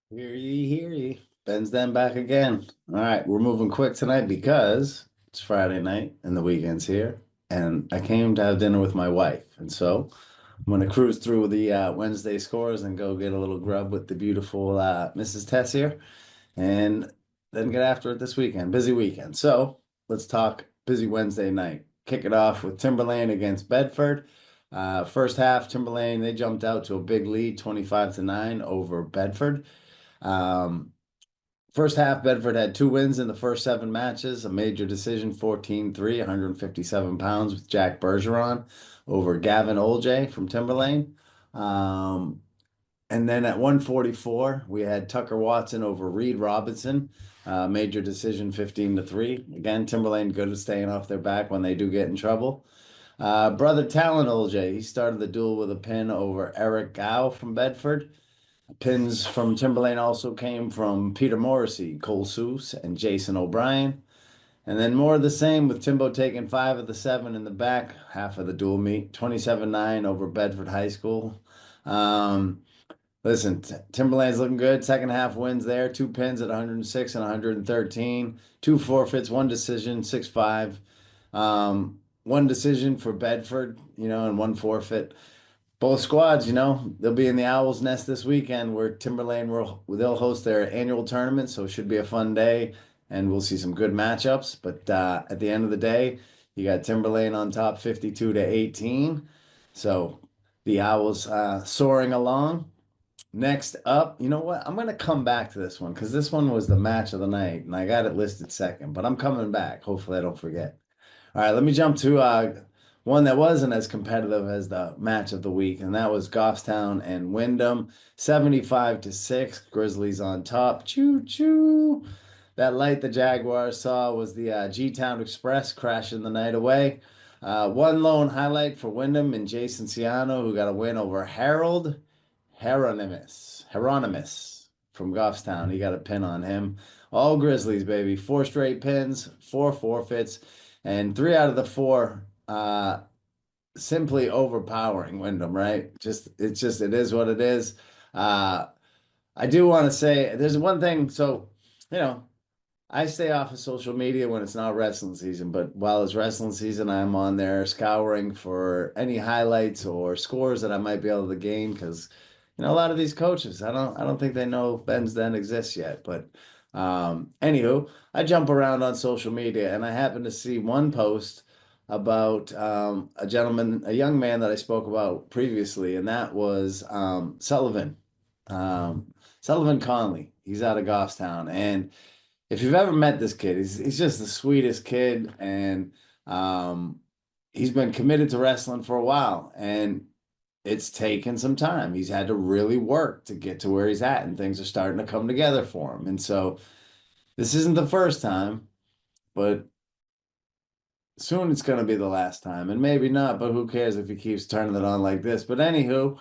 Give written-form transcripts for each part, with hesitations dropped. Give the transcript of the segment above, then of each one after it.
Hear ye, hear ye. Ben's then back again. All right, we're moving quick tonight because it's Friday night and the weekend's here. And I came to have dinner with my wife. And so I'm going to cruise through the Wednesday scores and go get a little grub with the beautiful Mrs. Tess here and then get after it this weekend. Busy weekend. So let's talk busy Wednesday night. Kick it off with Timberlane against Bedford. First half, Timberlane, they jumped out to a big lead, 25-9 over Bedford. Um, First half, Bedford had two wins in the first seven matches, a major decision 14-3, 157 pounds with Jack Bergeron over Gavin Oljay from Timberlane. Um, and then at 144, we had Tucker Watson over Reed Robinson, major decision 15-3. Again, Timberlane good at staying off their back when they do get in trouble. Brother Talon Oljay, he started the duel with a pin over Eric Gow from Bedford. Pins from Timberlane also came from Peter Morrissey, Cole Seuss, and Jason O'Brien. And then more of the same with Timbo taking five of the seven in the back half of the dual meet, 27-9 over Bedford High School. Um, Listen, Timberlane's looking good. Second half wins there. Two pins at 106 and 113. Two forfeits, one decision, 6-5. One decision for Bedford, and one forfeit. Both squads, they'll be in the Owl's Nest this weekend where Timberlane they'll host their annual tournament, so it should be a fun day and we'll see some good matchups. But at the end of the day, you got Timberlane on top 52-18. So the Owls soaring along. Next up, you know what? I'm going to come back to this one because this one was the match of the night and I got it listed second, but I'm coming back. Hopefully, I don't forget. All right, let me jump to one that wasn't as competitive as the match of the week, and that was Goffstown and Wyndham, 75-6. Grizzlies on top. Choo choo. That light the Jaguars saw was the G-Town Express crashing the night away. One lone highlight for Wyndham and Jason Ciano, who got a win over Harold Hieronymus from Goffstown. He got a pin on him. All Grizzlies, baby. Four straight pins, four forfeits, and three out of the four simply overpowering Wyndham, right? It is what it is. Uh, I do want to say there's one thing. So, you know, I stay off of social media when it's not wrestling season, but while it's wrestling season, I'm on there scouring for any highlights or scores that I might be able to gain because, a lot of these coaches, I don't think they know Ben's Den exists yet. But anywho, I jump around on social media and I happen to see one post about a young man that I spoke about previously, and that was Sullivan Conley. He's out of Goffstown, and if you've ever met this kid, he's just the sweetest kid, and um, he's been committed to wrestling for a while, and it's taken some time. He's had to really work to get to where he's at, and things are starting to come together for him. And so this isn't the first time, but soon it's going to be the last time, and maybe not. But who cares if he keeps turning it on like this? But anywho,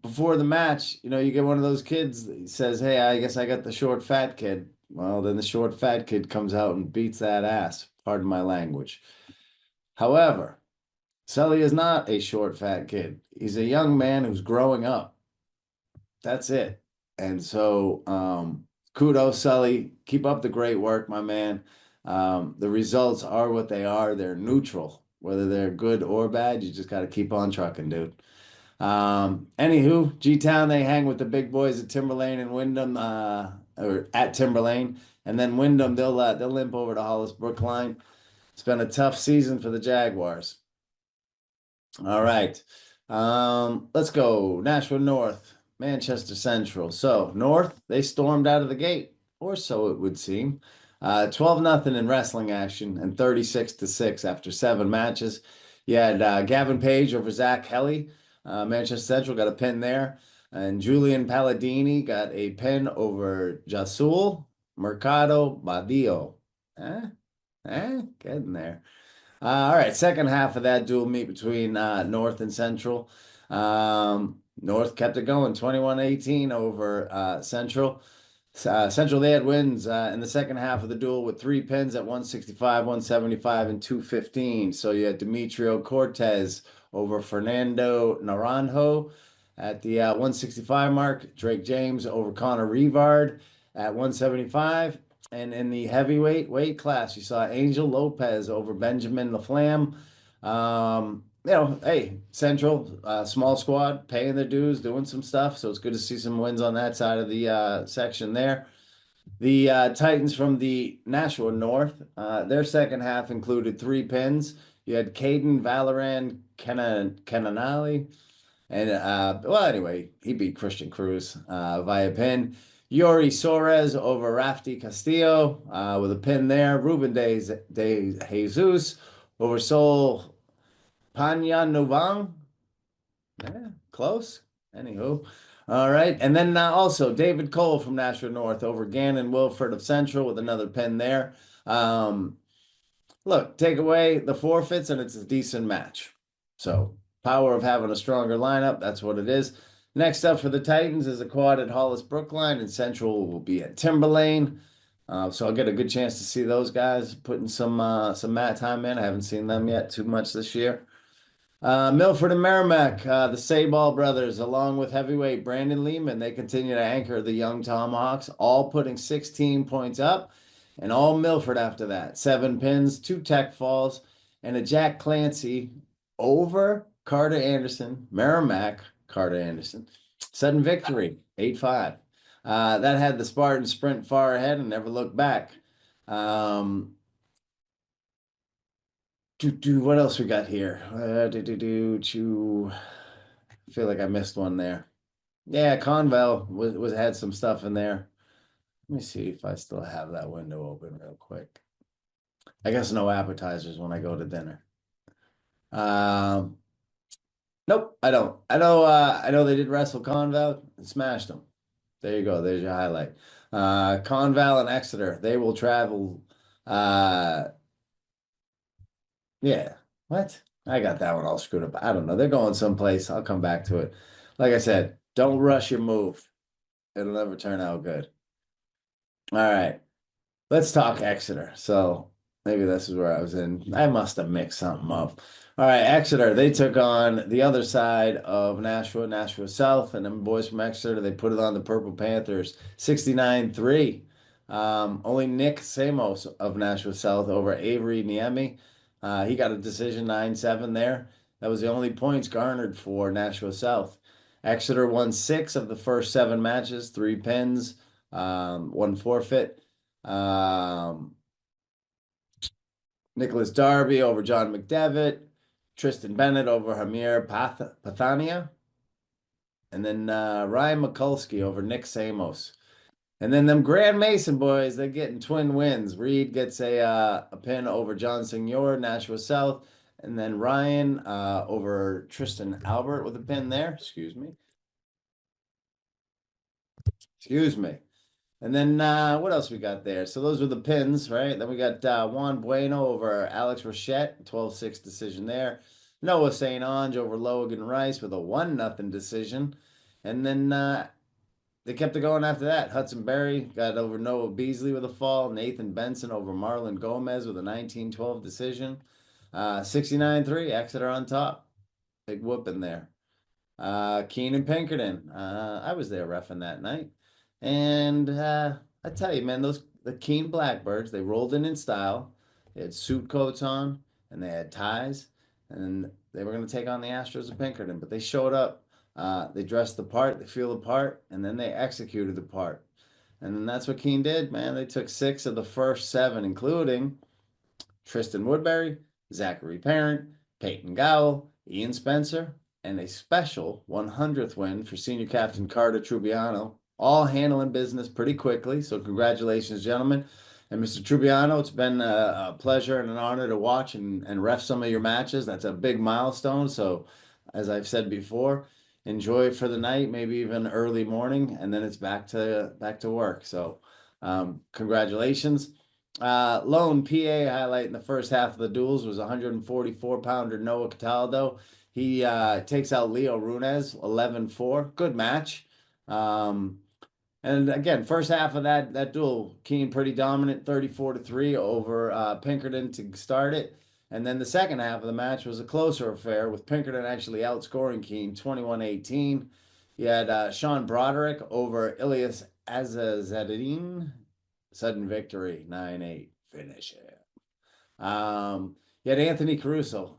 before the match, you get one of those kids that says, "Hey, I guess I got the short fat kid." Well, then the short fat kid comes out and beats that ass. Pardon my language. However, Sully is not a short fat kid. He's a young man who's growing up. That's it. And so, kudos, Sully. Keep up the great work, my man. The results are what they are. They're neutral. Whether they're good or bad, you just got to keep on trucking, dude. Anywho, G-Town, they hang with the big boys at Timberlane and Wyndham, or at Timberlane, and then Wyndham, they'll limp over to Hollis Brookline. It's been a tough season for the Jaguars. All right. Let's go. Nashua North, Manchester Central. So North, they stormed out of the gate, or so it would seem. 12-0 in wrestling action and 36-6 after seven matches. You had Gavin Page over Zach Helly. Manchester Central got a pin there. And Julian Palladini got a pin over Jasul Mercado Badio. Eh? Getting there. All right, second half of that dual meet between North and Central. North kept it going, 21-18 over Central. Central, they had wins in the second half of the duel with three pins at 165, 175, and 215. So you had Demetrio Cortez over Fernando Naranjo At the 165 mark, Drake James over Connor Rivard at 175. And in the heavyweight weight class, you saw Angel Lopez over Benjamin LaFlamme. Hey, Central, small squad, paying their dues, doing some stuff. So it's good to see some wins on that side of the section there. The Titans from the Nashua North, their second half included 3 pins. You had Caden Valoran Kenanali, and well, anyway, he beat Christian Cruz via pin. Yori Soares over Rafty Castillo with a pin there. Ruben de Jesus over Sol Panyanovang. Yeah, close. Anywho. All right. And then also David Cole from Nashua North over Gannon Wilford of Central with another pin there. Look, take away the forfeits and it's a decent match. So, power of having a stronger lineup, that's what it is. Next up for the Titans is a quad at Hollis Brookline, and Central will be at Timberlane. So I'll get a good chance to see those guys putting some mat time in. I haven't seen them yet too much this year. Milford and Merrimack, the Sayball brothers, along with heavyweight Brandon Lehman, they continue to anchor the young Tomahawks, all putting 16 points up, and all Milford after that. 7 pins, 2 tech falls, and a Jack Clancy over Carter Anderson, Merrimack, Carter Anderson. Sudden victory, 8-5. That had the Spartans sprint far ahead and never look back. What else we got here? I feel like I missed one there. Yeah, Conval was had some stuff in there. Let me see if I still have that window open real quick. I guess no appetizers when I go to dinner. Nope, I don't. I know they did wrestle Conval and smashed them. There you go. There's your highlight. Conval and Exeter, they will travel. Yeah. What? I got that one all screwed up. I don't know. They're going someplace. I'll come back to it. Like I said, don't rush your move. It'll never turn out good. All right. Let's talk Exeter. So maybe this is where I was in. I must have mixed something up. All right, Exeter, they took on the other side of Nashua, Nashua South, and them boys from Exeter, they put it on the Purple Panthers, 69-3. Only Nick Samos of Nashua South over Avery Niemi. He got a decision 9-7 there. That was the only points garnered for Nashua South. Exeter won 6 of the first 7 matches, 3 pins, 1 forfeit. Nicholas Darby over John McDevitt. Tristan Bennett over Hamir Pathania. And then Ryan Mikulski over Nick Samos. And then them Grand Mason boys, they're getting twin wins. Reed gets a pin over John Signor, Nashua South. And then Ryan over Tristan Albert with a pin there. Excuse me. And then what else we got there? So those were the pins, right? Then we got Juan Bueno over Alex Rochette, 12-6 decision there. Noah St. Ange over Logan Rice with a 1-0 decision. And then they kept it going after that. Hudson Berry got over Noah Beasley with a fall. Nathan Benson over Marlon Gomez with a 19-12 decision. 69-3, Exeter on top. Big whooping there. Keenan Pinkerton. I was there reffing that night. And I tell you, man, the Keene Blackbirds, they rolled in style. They had suit coats on, and they had ties, and they were going to take on the Astros of Pinkerton. But they showed up. They dressed the part, they feel the part, and then they executed the part. And then that's what Keene did, man. They took 6 of the first 7, including Tristan Woodbury, Zachary Parent, Peyton Gowell, Ian Spencer, and a special 100th win for senior captain Carter Trubiano, all handling business pretty quickly. So congratulations, gentlemen. And Mr. Trubiano, it's been a pleasure and an honor to watch and ref some of your matches. That's a big milestone. So as I've said before, enjoy it for the night, maybe even early morning, and then it's back to work. So congratulations. Lone PA highlight in the first half of the duels was 144-pounder Noah Cataldo. He takes out Leo Runez, 11-4. Good match. And again, first half of that duel, Keene pretty dominant, 34-3 over Pinkerton to start it. And then the second half of the match was a closer affair with Pinkerton actually outscoring Keene 21-18. You had Sean Broderick over Ilias Azazeddine. Sudden victory, 9-8. Finish it. You had Anthony Caruso.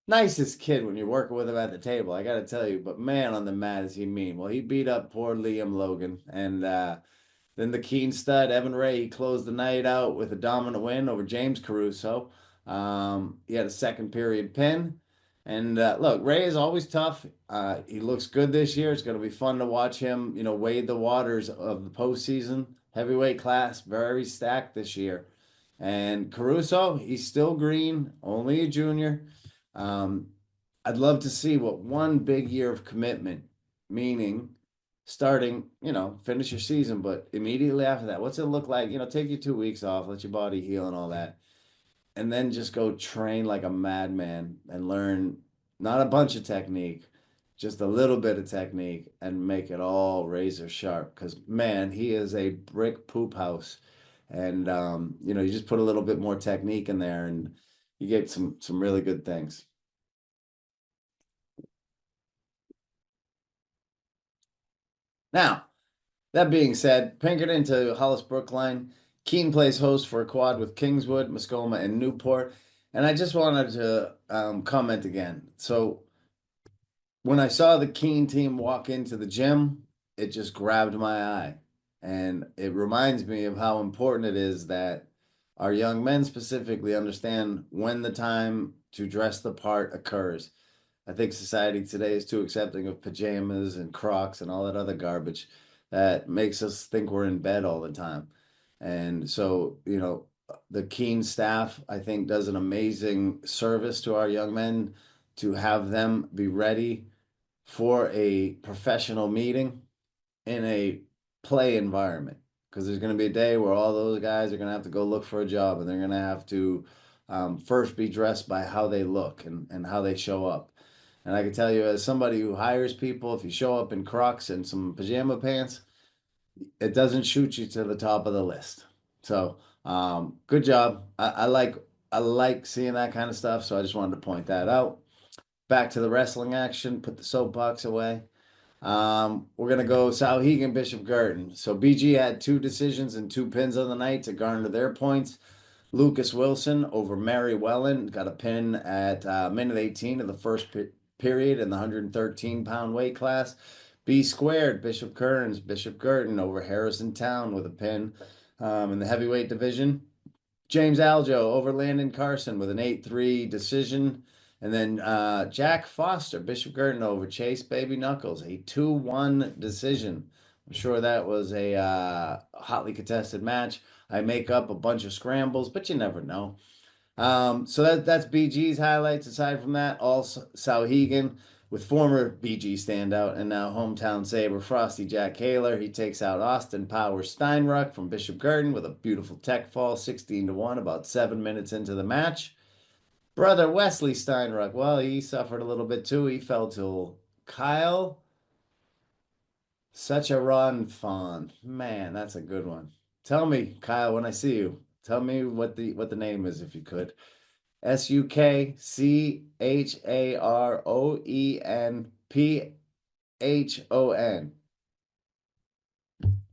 Nicest kid when you're working with him at the table, I got to tell you. But man, on the mat is he mean. Well, he beat up poor Liam Logan. And then the Keen stud, Evan Ray, he closed the night out with a dominant win over James Caruso. He had a second period pin. And look, Ray is always tough. He looks good this year. It's going to be fun to watch him, wade the waters of the postseason. Heavyweight class, very stacked this year. And Caruso, he's still green, only a junior. Um, I'd love to see what one big year of commitment, meaning starting, finish your season, but immediately after that, what's it look like? Take your 2 weeks off, let your body heal and all that, and then just go train like a madman and learn not a bunch of technique, just a little bit of technique and make it all razor sharp. Because man, he is a brick poop house, and you just put a little bit more technique in there, and you get some really good things. Now, that being said, Pinkerton to Hollis Brookline. Keene plays host for a quad with Kingswood, Muskoma, and Newport. And I just wanted to comment again. So when I saw the Keene team walk into the gym, it just grabbed my eye. And it reminds me of how important it is that our young men specifically understand when the time to dress the part occurs. I think society today is too accepting of pajamas and Crocs and all that other garbage that makes us think we're in bed all the time. And so, the Keen staff, I think, does an amazing service to our young men to have them be ready for a professional meeting in a play environment. Because there's going to be a day where all those guys are going to have to go look for a job and they're going to have to first be dressed by how they look and how they show up. And I can tell you, as somebody who hires people, if you show up in Crocs and some pajama pants, it doesn't shoot you to the top of the list. So, good job. I like seeing that kind of stuff. So I just wanted to point that out. Back to the wrestling action. Put the soapbox away. We're gonna go Sauhegan Bishop Garden. So BG had two decisions and two pins on the night to garner their points. Lucas Wilson over Mary Wellen got a pin at minute 18 of the first period in the 113-pound weight class. B squared, Bishop Kearns, Bishop Girton over Harrison Town with a pin in the heavyweight division. James Aljo over Landon Carson with an 8-3 decision. And then Jack Foster, Bishop Girton over Chase Baby Knuckles, a 2-1 decision. I'm sure that was a hotly contested match. I make up a bunch of scrambles, but you never know. So that's BG's highlights. Aside from that, all Sauhegan with former BG standout and now hometown saber Frosty Jack Kaler. He takes out Austin Power Steinruck from Bishop Garden with a beautiful tech fall, 16-1, about 7 minutes into the match. Brother Wesley Steinruck, well, he suffered a little bit too. He fell to Kyle. Such a run, Fawn. Man, that's a good one. Tell me, Kyle, when I see you, tell me what the name is if you could. Sukcharoenphon.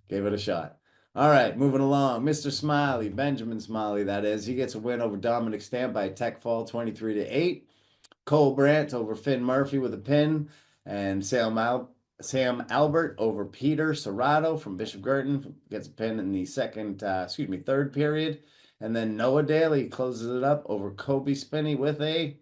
Gave it a shot. All right, moving along. Mr. Smiley, Benjamin Smiley, that is. He gets a win over Dominic Stamp by a tech fall, 23-8. Cole Brandt over Finn Murphy with a pin. And Sam Albert over Peter Serrato from Bishop Girton gets a pin in the third period. And then Noah Daly closes it up over Kobe Spinney with a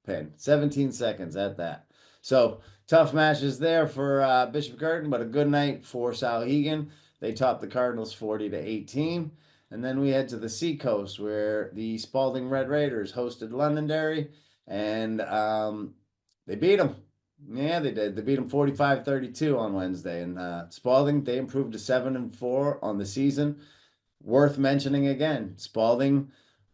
pin. 17 seconds at that. So tough matches there for Bishop Girton, but a good night for Sauhegan. They topped the Cardinals 40-18. And then we head to the Seacoast where the Spalding Red Raiders hosted Londonderry and they beat them. Yeah, they did. They beat them 45-32 on Wednesday. And Spalding, they improved to 7-4 on the season. Worth mentioning again, Spalding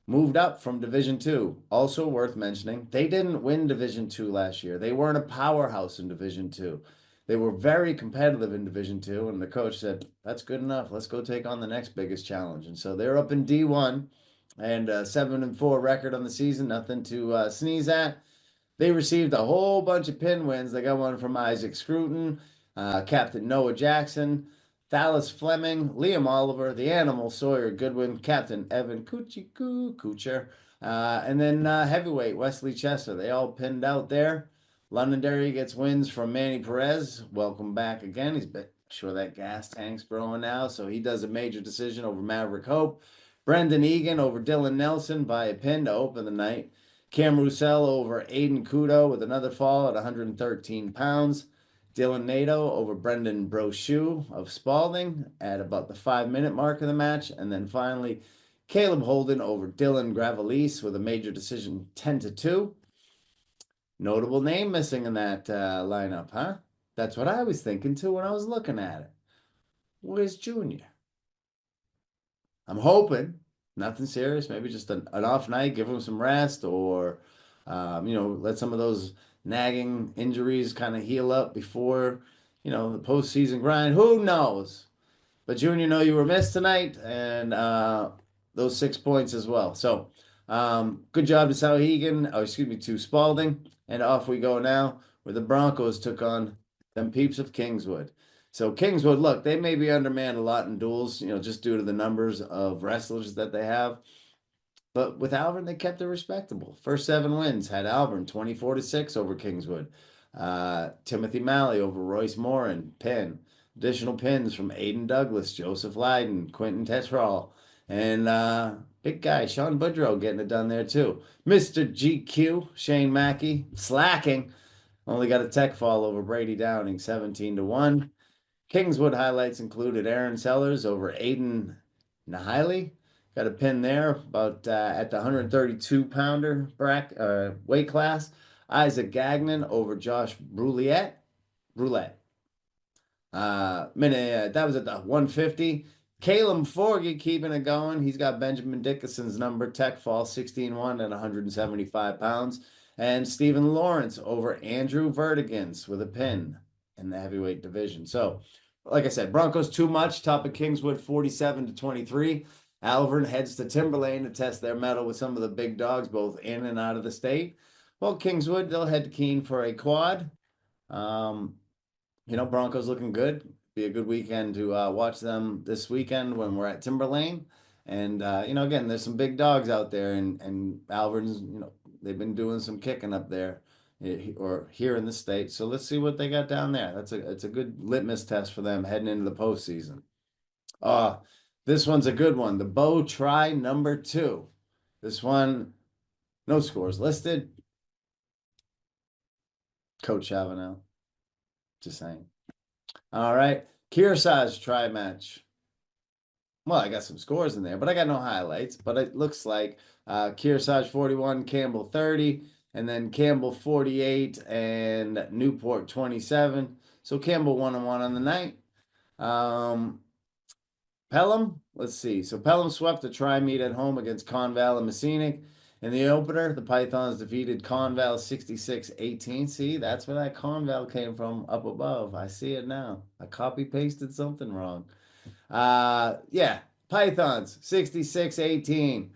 moved up from Division Two. Also worth mentioning, they didn't win Division Two last year. They weren't a powerhouse in Division Two. They were very competitive in Division Two, and the coach said, "That's good enough. Let's go take on the next biggest challenge." And so they're up in D1, and 7-4 record on the season, nothing to sneeze at. They received a whole bunch of pin wins. They got one from Isaac Scruton. Captain Noah Jackson, Thalas Fleming, Liam Oliver, the Animal Sawyer Goodwin, Captain Evan Kucher, and then heavyweight Wesley Chester. They all pinned out there. Londonderry gets wins from Manny Perez. Welcome back again. He's been sure that gas tank's growing now, so he does a major decision over Maverick Hope. Brendan Egan over Dylan Nelson by a pin to open the night. Cam Roussel over Aiden Kudo with another fall at 113 pounds. Dylan Nato over Brendan Brochu of Spalding at about the 5 minute mark of the match. And then finally, Caleb Holden over Dylan Gravelis with a major decision 10-2. Notable name missing in that lineup, huh? That's what I was thinking too when I was looking at it. Where's Junior? I'm hoping nothing serious, maybe just an off night, give him some rest, or let some of those nagging injuries kind of heal up before the postseason grind. Who knows? But Junior, know you were missed tonight, and those 6 points as well. So good job to to Spalding, and off we go now, where the Broncos took on them peeps of Kingswood. So Kingswood, look, they may be undermanned a lot in duels, just due to the numbers of wrestlers that they have. But with Alvin, they kept it respectable. First 7 wins had Alvin 24-6 over Kingswood. Timothy Malley over Royce Morin, pin. Additional pins from Aiden Douglas, Joseph Lyden, Quentin Tetrall, and big guy Sean Boudreau getting it done there too. Mr. GQ, Shane Mackey, slacking. Only got a tech fall over Brady Downing, 17-1. Kingswood highlights included Aaron Sellers over Aiden Nahili. Got a pin there, about at the 132-pounder weight class. Isaac Gagnon over Josh Brulette. That was at the 150. Caleb Forgy keeping it going. He's got Benjamin Dickinson's number, tech fall 16-1 at 175 pounds. And Stephen Lawrence over Andrew Vertigans with a pin in the heavyweight division. So, like I said, Broncos too much, top of Kingswood 47-23. Alvern heads to Timberlane to test their mettle with some of the big dogs, both in and out of the state. Well, Kingswood, they'll head to Keene for a quad. Broncos looking good. Be a good weekend to watch them this weekend when we're at Timberlane. And, again, there's some big dogs out there, and Alvern's, they've been doing some kicking up there or here in the state. So let's see what they got down there. It's a good litmus test for them heading into the postseason. This one's a good one. The Bow Try number 2. This one, no scores listed. Coach Chavanel. Just saying. All right. Kearsarge try match. Well, I got some scores in there, but I got no highlights. But it looks like Kearsarge 41, Campbell 30, and then Campbell 48 and Newport 27. So Campbell 1-1 on the night. Pelham, let's see. So Pelham swept the tri-meet at home against Conval and Messinic. In the opener, the Pythons defeated Conval 66-18. See, that's where that Conval came from up above. I see it now. I copy-pasted something wrong. Pythons 66-18.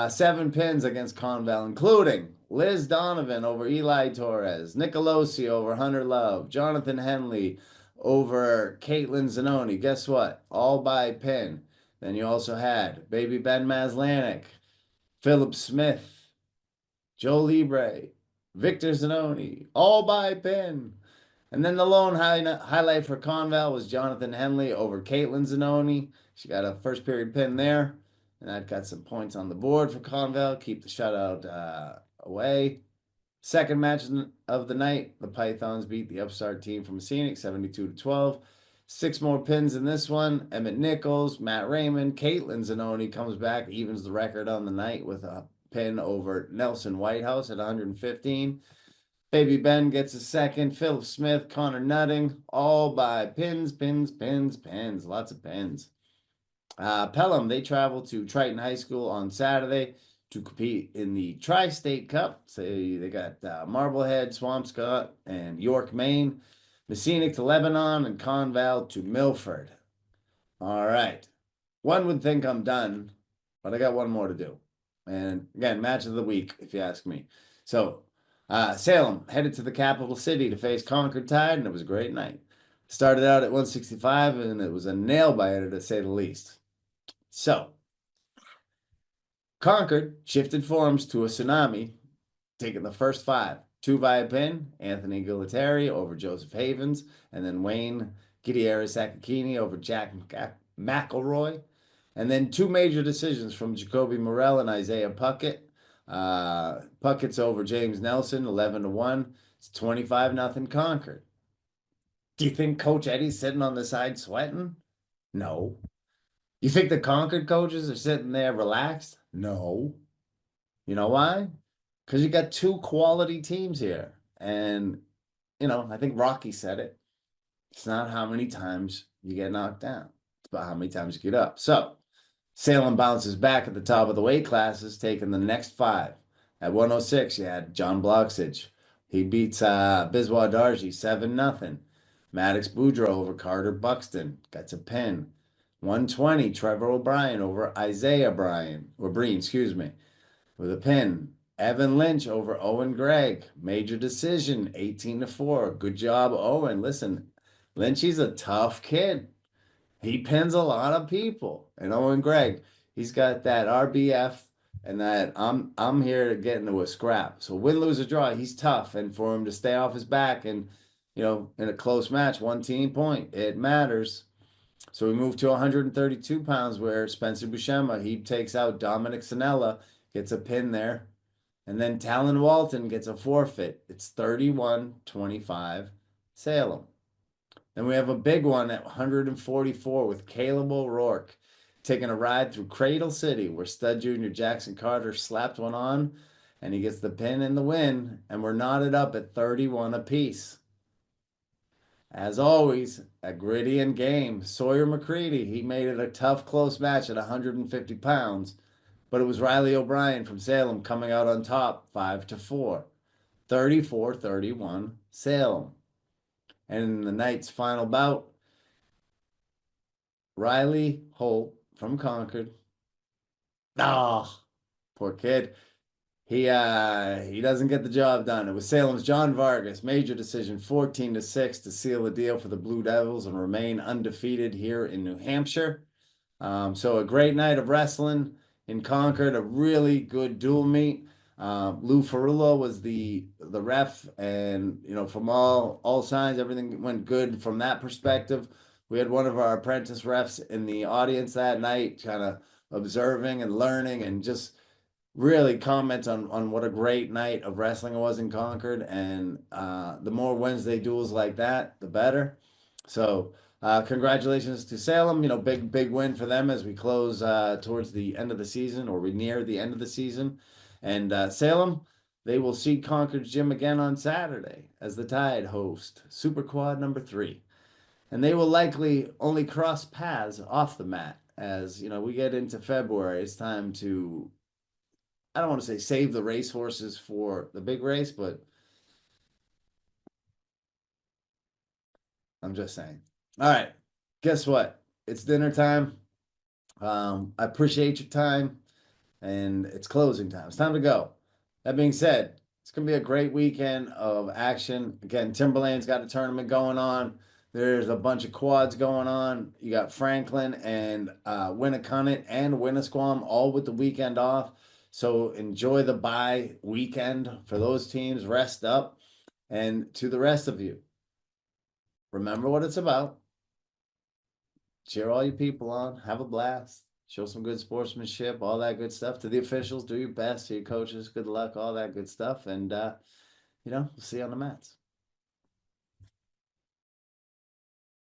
7 pins against Conval, including Liz Donovan over Eli Torres, Nicolosi over Hunter Love, Jonathan Henley over Caitlin Zanoni. Guess what? All by pin. Then you also had Baby Ben Maslanik, Philip Smith, Joe Libre, Victor Zanoni, all by pin. And then the lone highlight for Conval was Jonathan Henley over Caitlin Zanoni. She got a first period pin there. And that got some points on the board for Conval. Keep the shutout away. Second match of the night, the Pythons beat the upstart team from Scenic 72-12. 6 more pins in this one. Emmett Nichols, Matt Raymond, Caitlin Zanoni comes back, evens the record on the night with a pin over Nelson Whitehouse at 115. Baby Ben gets a second. Philip Smith, Connor Nutting, all by pins. Lots of pins. Pelham, they travel to Triton High School on Saturday to compete in the Tri-State Cup. So they got Marblehead, Swampscott, and York, Maine. Messinic to Lebanon, and Conval to Milford. All right. One would think I'm done, but I got one more to do. And again, match of the week, if you ask me. So Salem headed to the capital city to face Concord Tide, and it was a great night. Started out at 165, and it was a nail biter to say the least. So, Concord shifted forms to a tsunami, taking the first five. Two via pin, Anthony Gualtieri over Joseph Havens, and then Wayne Gutierrez Akakini over Jack McElroy. And then two major decisions from Jacoby Morell and Isaiah Puckett. Puckett's over James Nelson, 11-1. It's 25-0 Concord. Do you think Coach Eddie's sitting on the side sweating? No. You think the Concord coaches are sitting there relaxed? No. You know why? Because you got two quality teams here. And, I think Rocky said it. It's not how many times you get knocked down, it's about how many times you get up. So, Salem bounces back at the top of the weight classes, taking the next five. At 106, you had John Bloxage. He beats Biswa Darji 7-0. Maddox Boudreaux over Carter Buxton. Gets a pin. 120, Trevor O'Brien over Isaiah Breen, with a pin. Evan Lynch over Owen Gregg. Major decision, 18-4. Good job, Owen. Listen, Lynchy's a tough kid. He pins a lot of people. And Owen Gregg, he's got that RBF and that I'm here to get into a scrap. So win, lose, or draw, he's tough. And for him to stay off his back and, in a close match, 1 team point, it matters. So we move to 132 pounds where Spencer Buscema, he takes out Dominic Sanella, gets a pin there. And then Talon Walton gets a forfeit. It's 31-25 Salem. Then we have a big one at 144 with Caleb O'Rourke taking a ride through Cradle City where Stud Jr. Jackson Carter slapped one on and he gets the pin and the win. And we're knotted up at 31 apiece. As always, a gritty and game. Sawyer McCready, he made it a tough, close match at 150 pounds, but it was Riley O'Brien from Salem coming out on top 5-4. 34-31 Salem. And in the night's final bout, Riley Holt from Concord. Oh, poor kid. He doesn't get the job done. It was Salem's John Vargas, major decision, 14-6 to seal the deal for the Blue Devils and remain undefeated here in New Hampshire. So a great night of wrestling in Concord, a really good dual meet. Lou Ferrullo was the ref, and from all signs, everything went good from that perspective. We had one of our apprentice refs in the audience that night, kind of observing and learning, and just really comment on what a great night of wrestling it was in Concord. And the more Wednesday duels like that, the better. So congratulations to Salem. Big win for them as we close towards the end of the season, or we near the end of the season. And Salem, they will see Concord's gym again on Saturday as the Tide host Super Quad number 3. And they will likely only cross paths off the mat as, we get into February. It's time to, I don't want to say save the racehorses for the big race, but I'm just saying. All right, guess what? It's dinner time. I appreciate your time, and it's closing time. It's time to go. That being said, it's going to be a great weekend of action. Again, Timberlane's got a tournament going on. There's a bunch of quads going on. You got Franklin and Winnicott and Winnisquam all with the weekend off. So enjoy the bye weekend for those teams. Rest up. And to the rest of you, remember what it's about. Cheer all your people on. Have a blast. Show some good sportsmanship, all that good stuff. To the officials, do your best. To your coaches, good luck, all that good stuff. And, we'll see you on the mats.